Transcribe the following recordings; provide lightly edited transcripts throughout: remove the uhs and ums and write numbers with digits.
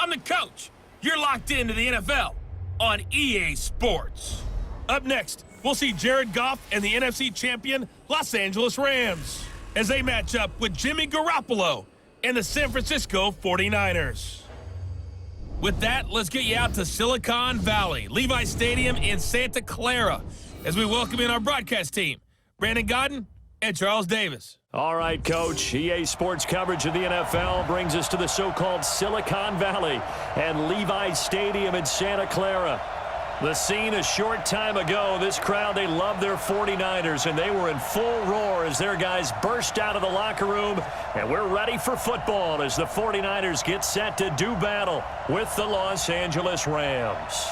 I'm the coach. You're locked into the NFL on EA Sports. Up next, we'll see Jared Goff and the NFC champion Los Angeles Rams as they match up with Jimmy Garoppolo and the San Francisco 49ers. With that, let's get you out to Silicon Valley, Levi Stadium in Santa Clara, as we welcome in our broadcast team, Brandon Godden and Charles Davis. All right, Coach. EA Sports coverage of the NFL brings us to the so-called Silicon Valley and Levi Stadium in Santa Clara. The scene a short time ago, this crowd, they love their 49ers, and they were in full roar as their guys burst out of the locker room, and we're ready for football as the 49ers get set to do battle with the Los Angeles Rams.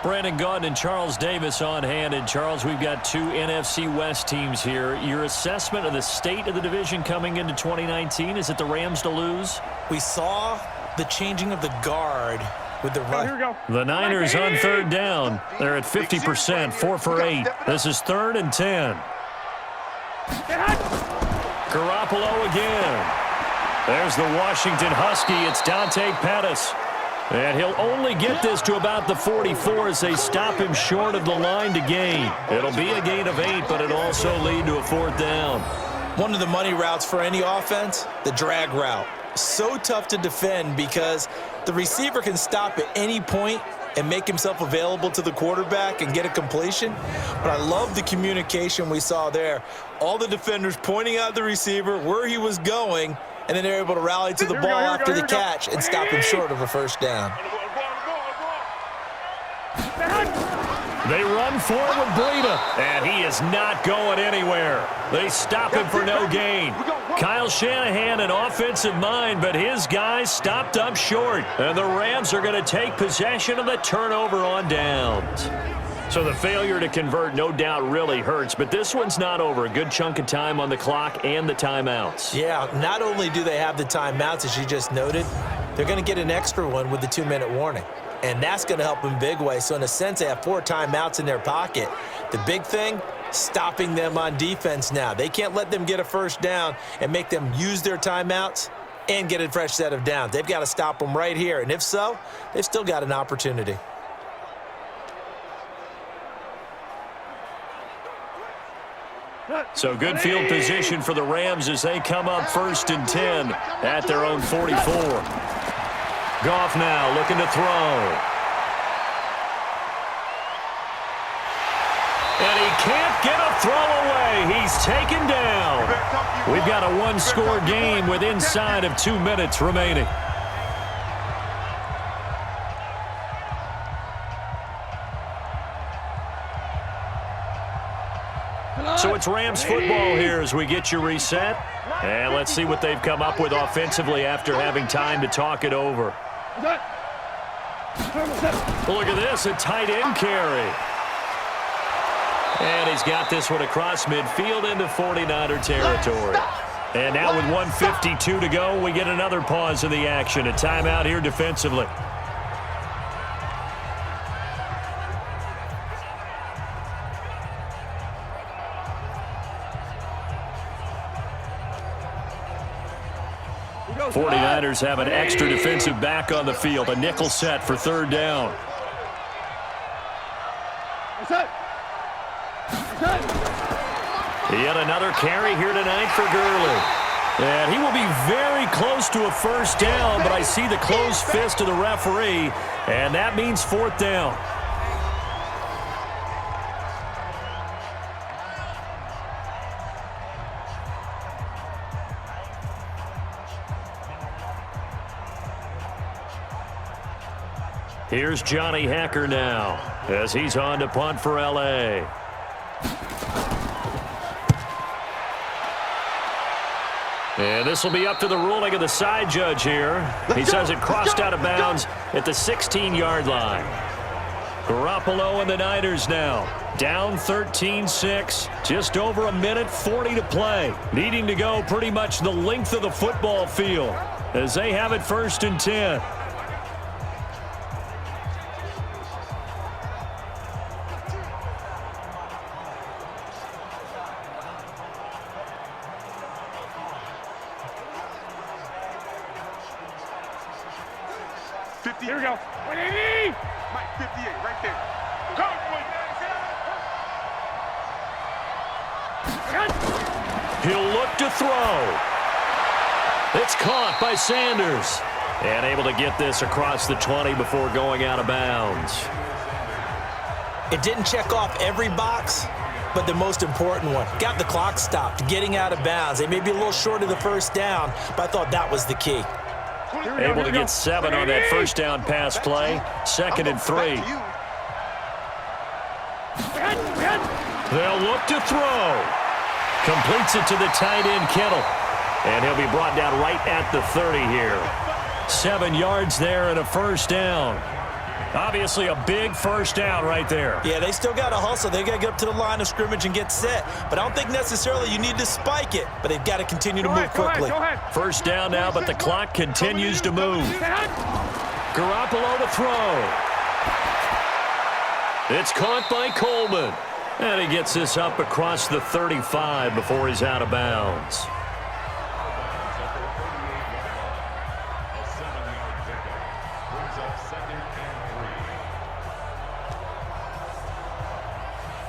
Brandon Gaudin and Charles Davis on hand. And Charles, we've got two NFC West teams here. Your assessment of the state of the division coming into 2019, is it the Rams to lose? We saw the changing of the guard with the run. The Niners on third down. They're at 50%, 4 for 8. This is 3rd and 10. Garoppolo again. There's the Washington Husky. It's Dante Pettis. And he'll only get this to about the 44 as they stop him short of the line to gain. It'll be a gain of 8, but it'll also lead to a 4th down. One of the money routes for any offense, the drag route. So tough to defend because the receiver can stop at any point and make himself available to the quarterback and get a completion. But I love the communication we saw there. All the defenders pointing out the receiver, where he was going, and then they're able to rally to the ball after the catch and stop him short of a 1st down. They run forward with Breida, and he is not going anywhere. They stop him for no gain. Kyle Shanahan, an offensive mind, but his guys stopped up short. And the Rams are going to take possession of the turnover on downs. So the failure to convert no doubt really hurts, but this one's not over. A good chunk of time on the clock and the timeouts. Yeah, not only do they have the timeouts, as you just noted, they're going to get an extra one with the 2-minute warning. And that's going to help them big way. So in a sense, they have 4 timeouts in their pocket. The big thing, stopping them on defense now. They can't let them get a 1st down and make them use their timeouts and get a fresh set of downs. They've got to stop them right here. And if so, they've still got an opportunity. So good field position for the Rams as they come up 1st and 10 at their own 44. Goff now looking to throw. And he can't get a throw away. He's taken down. We've got a 1-score game with inside of 2 minutes remaining. So it's Rams football here as we get you reset. And let's see what they've come up with offensively after having time to talk it over. Look at this, a tight end carry. And he's got this one across midfield into 49er territory. And now with 1:52 to go, we get another pause in the action. A timeout here defensively. '49ers have an extra defensive back on the field. A nickel set for 3rd down. Yet another carry here tonight for Gurley. And he will be very close to a 1st down, but I see the closed fist of the referee, and that means 4th down. Here's Johnny Hacker now as he's on to punt for L.A. And this will be up to the ruling of the side judge here. He says it crossed out of bounds at the 16-yard line. Garoppolo and the Niners now down 13-6. Just over 1:40 to play. Needing to go pretty much the length of the football field as they have it 1st and 10. 50. Here we go. 180. Mike, 58, right there. Come on, He'll look to throw. It's caught by Sanders. And able to get this across the 20 before going out of bounds. It didn't check off every box, but the most important one. Got the clock stopped, getting out of bounds. They may be a little short of the first down, but I thought that was the key. Able to get 7 on that first down pass play. 2nd and 3. They'll look to throw. Completes it to the tight end, Kittle. And he'll be brought down right at the 30 here. 7 yards there and a first down. Obviously a big first down right there. Yeah, they still got to hustle. They got to get up to the line of scrimmage and get set. But I don't think necessarily you need to spike it, but they've got to continue to move quickly. First down now, but the clock continues to move. Garoppolo to throw. It's caught by Coleman. And he gets this up across the 35 before he's out of bounds.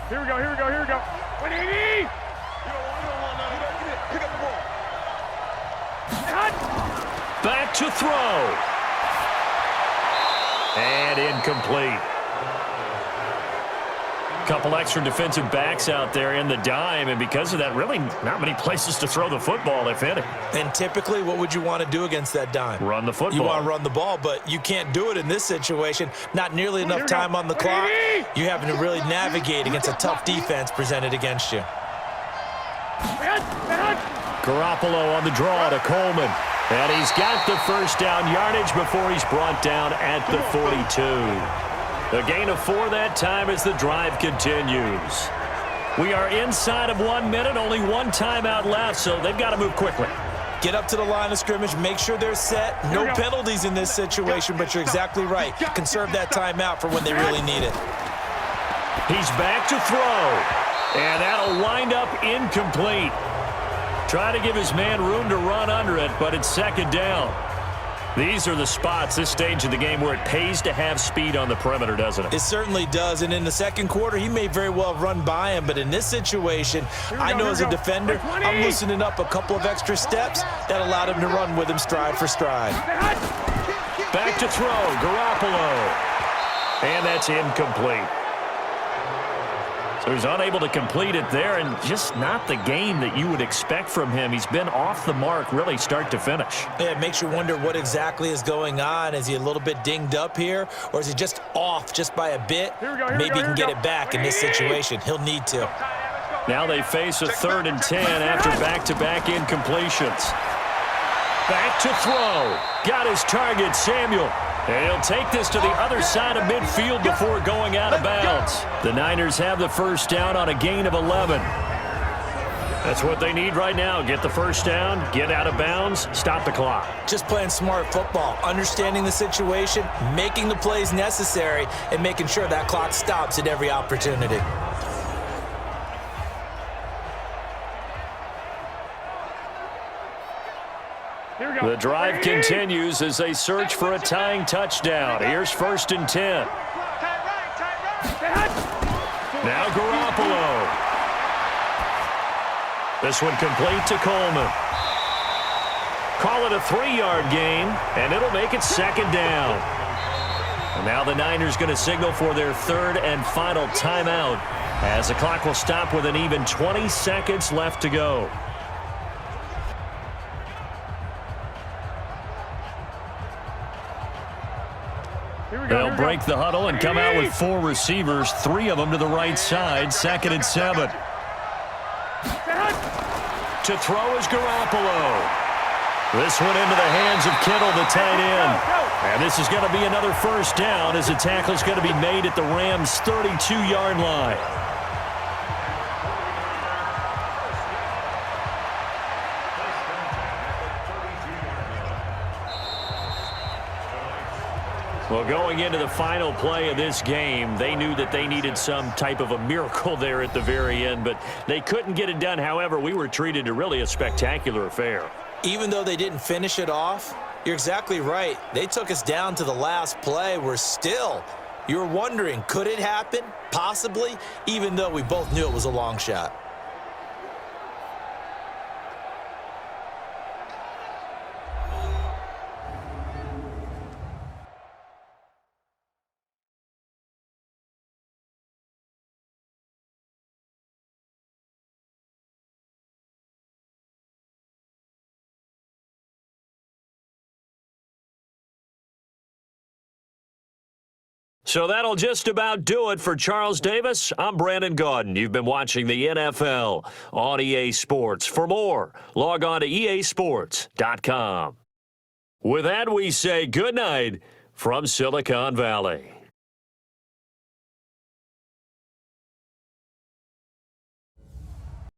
Here we go, here we go, here we go. 180! You don't want none. Pick up the ball. Back to throw. And incomplete. Couple extra defensive backs out there in the dime, and because of that, really not many places to throw the football, if any. And typically, what would you want to do against that dime? Run the football. You want to run the ball, but you can't do it in this situation. Not nearly enough time on the clock. You're having to really navigate against a tough defense presented against you. Garoppolo on the draw to Coleman. And he's got the first down yardage before he's brought down at the 42. A gain of 4 that time as the drive continues. We are inside of 1 minute, only 1 timeout left, so they've got to move quickly. Get up to the line of scrimmage, make sure they're set. No penalties in this situation, but you're exactly right. Conserve that timeout for when they really need it. He's back to throw, and that'll wind up incomplete. Try to give his man room to run under it, but it's 2nd down. These are the spots, this stage of the game, where it pays to have speed on the perimeter, doesn't it? It certainly does, and in the second quarter, he may very well run by him, but in this situation, I know as a defender, I'm loosening up a couple of extra steps that allowed him to run with him stride for stride. Back to throw, Garoppolo. And that's incomplete. So he's unable to complete it there, and just not the game that you would expect from him. He's been off the mark, really, start to finish. Yeah, it makes you wonder what exactly is going on. Is he a little bit dinged up here, or is he just off just by a bit? Maybe he can get it back in this situation. He'll need to. Now they face a 3rd and 10 after back-to-back incompletions. Back to throw. Got his target, Samuel. And he'll take this to the other side of midfield before going out of bounds. The Niners have the first down on a gain of 11. That's what they need right now. Get the first down, get out of bounds, stop the clock. Just playing smart football, understanding the situation, making the plays necessary, and making sure that clock stops at every opportunity. The drive continues as they search for a tying touchdown. Here's 1st and 10. Now Garoppolo. This one complete to Coleman. Call it a 3-yard gain, and it'll make it 2nd down. And now the Niners going to signal for their 3rd and final timeout as the clock will stop with an even 20 seconds left to go. They'll break the huddle and come out with 4 receivers, 3 of them to the right side, 2nd and 7. To throw is Garoppolo. This one into the hands of Kittle, the tight end. And this is going to be another first down as the tackle is going to be made at the Rams' 32-yard line. Well, going into the final play of this game, they knew that they needed some type of a miracle there at the very end, but they couldn't get it done. However, we were treated to really a spectacular affair. Even though they didn't finish it off, You're exactly right. They took us down to the last play. You're wondering, could it happen? Possibly, even though we both knew it was a long shot. So that'll just about do it for Charles Davis. I'm Brandon Gaudin. You've been watching the NFL on EA Sports. For more, log on to easports.com. With that, we say good night from Silicon Valley.